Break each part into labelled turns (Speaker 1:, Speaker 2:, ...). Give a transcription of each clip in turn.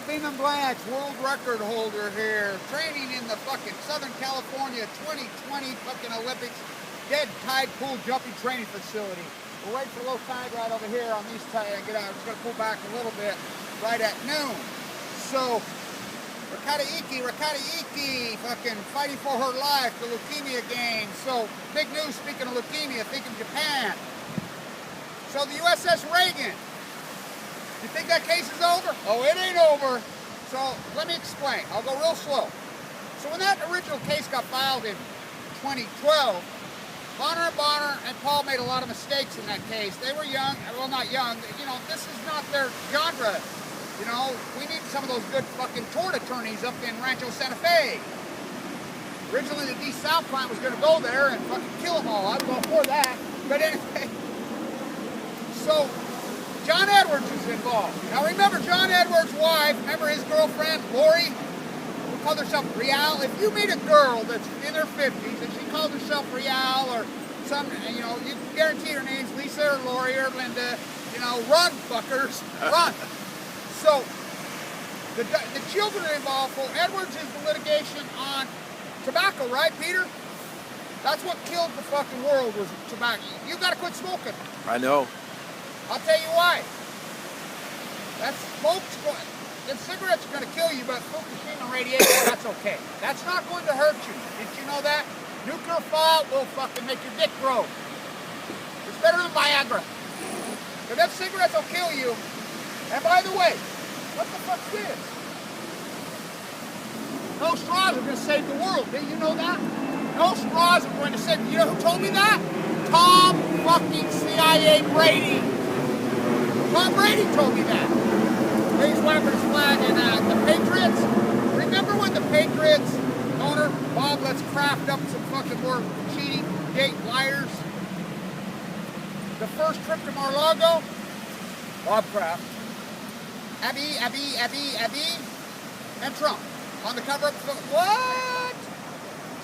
Speaker 1: Beeman Blanche, world record holder here, training in the fucking Southern California 2020 fucking Olympics dead tide pool jumping training facility. We're waiting for a little tide right over here on these tide. Get out. I'm just gonna pull back a little bit right at noon. So Rakata Iki, fucking fighting for her life, the leukemia game. So big news. Speaking of leukemia, think of Japan. So the USS Reagan. You think that case is over? Oh, it ain't over. So let me explain. I'll go real slow. So when that original case got filed in 2012, Bonner and Paul made a lot of mistakes in that case. They were young, well, not young. You know, this is not their genre. You know, we need some of those good fucking tort attorneys up in Rancho Santa Fe. Originally, the DeSouth plant was going to go there and fucking kill them all. I'd go for that. But anyway, so John Edwards is involved. Now remember John Edwards' wife, remember his girlfriend, Lori, who called herself Real? If you meet a girl that's in her 50s and she calls herself Real or some, you know, you can guarantee her name's Lisa or Lori or Linda, you know, run, fuckers, run. So, the children are involved. Well, Edwards is the litigation on tobacco, right, Peter? That's what killed the fucking world was tobacco. You gotta quit smoking.
Speaker 2: I know.
Speaker 1: I'll tell you why. That smoke's going, the cigarettes are gonna kill you, but Fukushima radiation, that's okay. That's not going to hurt you. Did you know that? Nuclear fallout will fucking make your dick grow. It's better than Viagra. But them cigarettes will kill you. And by the way, what the fuck's this? No straws are going to save the world. Did you know that? No straws are going to save. You know who told me that? Tom fucking CIA Brady. Tom Brady told me that. He's waving his flag in the Patriots. Remember when the Patriots owner, Bob, let's craft up some fucking more cheating, gate liars. The first trip to Mar-a-Lago, Bob Kraft. Abby, and Trump on the cover of the what?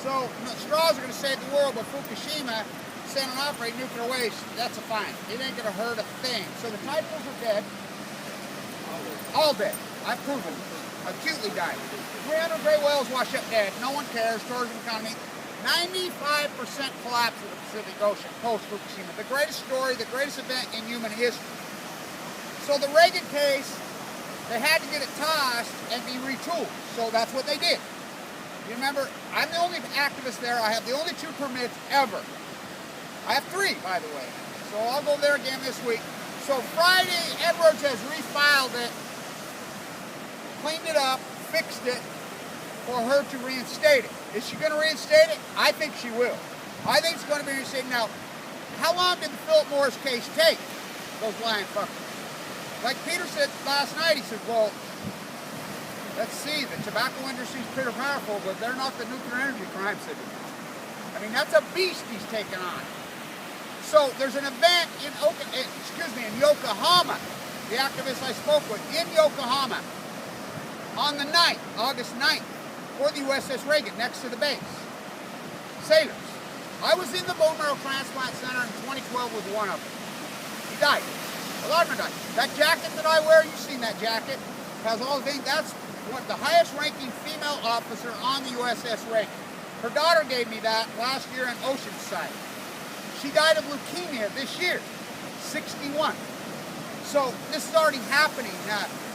Speaker 1: So straws are going to save the world, but Fukushima sending off rate nuclear waste, that's a fine. It ain't going to hurt a thing. So the tide pools are dead. All dead. I've proven it. Acutely died. 300 gray whales wash up dead. No one cares. Tourism economy. 95% collapse of the Pacific Ocean post-Fukushima. The greatest story, the greatest event in human history. So the Reagan case, they had to get it tossed and be retooled. So that's what they did. You remember, I'm the only activist there. I have the only 2 permits ever. I have 3, by the way. So I'll go there again this week. So Friday, Edwards has refiled it, cleaned it up, fixed it for her to reinstate it. Is she going to reinstate it? I think she will. I think it's going to be reinstated. Now, how long did the Philip Morris case take? Those lying fuckers. Like Peter said last night, he said, well, let's see, the tobacco industry is pretty powerful, but they're not the nuclear energy crime syndicate. I mean, that's a beast he's taken on. So there's an event in Yokohama, the activist I spoke with, in Yokohama, on the 9th, August 9th, for the USS Reagan, next to the base. Sailors. I was in the bone marrow transplant center in 2012 with one of them. He died. A lot of them died. That jacket that I wear, you've seen that jacket, has all the things. That's what the highest ranking female officer on the USS Reagan. Her daughter gave me that last year in Oceanside. She died of leukemia this year, 61. So this is already happening.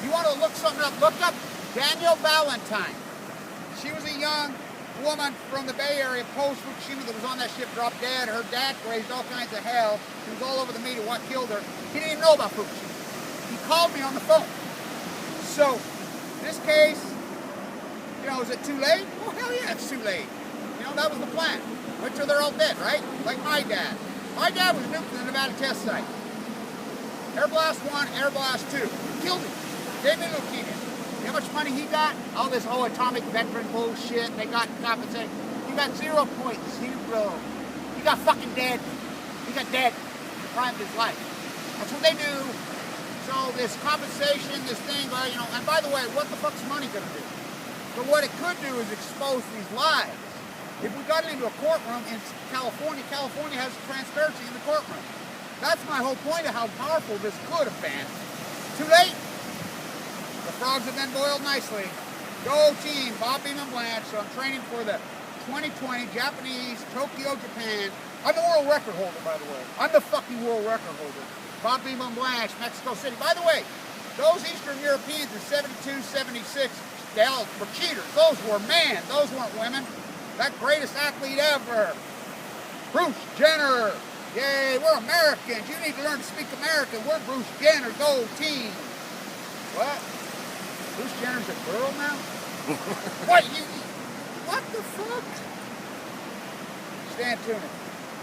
Speaker 1: You want to look something up, look up Danielle Valentine. She was a young woman from the Bay Area post-Fukushima that was on that ship, dropped dead. Her dad raised all kinds of hell. She was all over the media what killed her. He didn't even know about Fukushima. He called me on the phone. So this case, you know, is it too late? Oh, hell yeah, it's too late. You know, that was the plan. Wait till they're all dead, right? Like my dad. My dad was nuked in the Nevada test site. Air Blast 1, Air Blast 2. Killed him. Gave me leukemia. You know how much money he got? All this atomic veteran bullshit. They got compensated. He got 0.0. He got fucking dead. He got dead in the prime of his life. That's what they do. So this compensation, this thing, you know, and by the way, what the fuck's money gonna do? But what it could do is expose these lies. If we got into a courtroom in California, California has transparency in the courtroom. That's my whole point of how powerful this could have been. Too late. The dogs have been boiled nicely. Go team, Bob Beam and Blanche. So I'm training for the 2020 Japanese, Tokyo, Japan. I'm the world record holder, by the way. I'm the fucking world record holder. Bob Beam and Blanche, Mexico City. By the way, those Eastern Europeans in 72, 76, they all were cheaters. Those were men. Those weren't women. That greatest athlete ever. Bruce Jenner. Yay, we're Americans. You need to learn to speak American. We're Bruce Jenner. Go team. What? Bruce Jenner's a girl now? What? What the fuck? Stand tuned.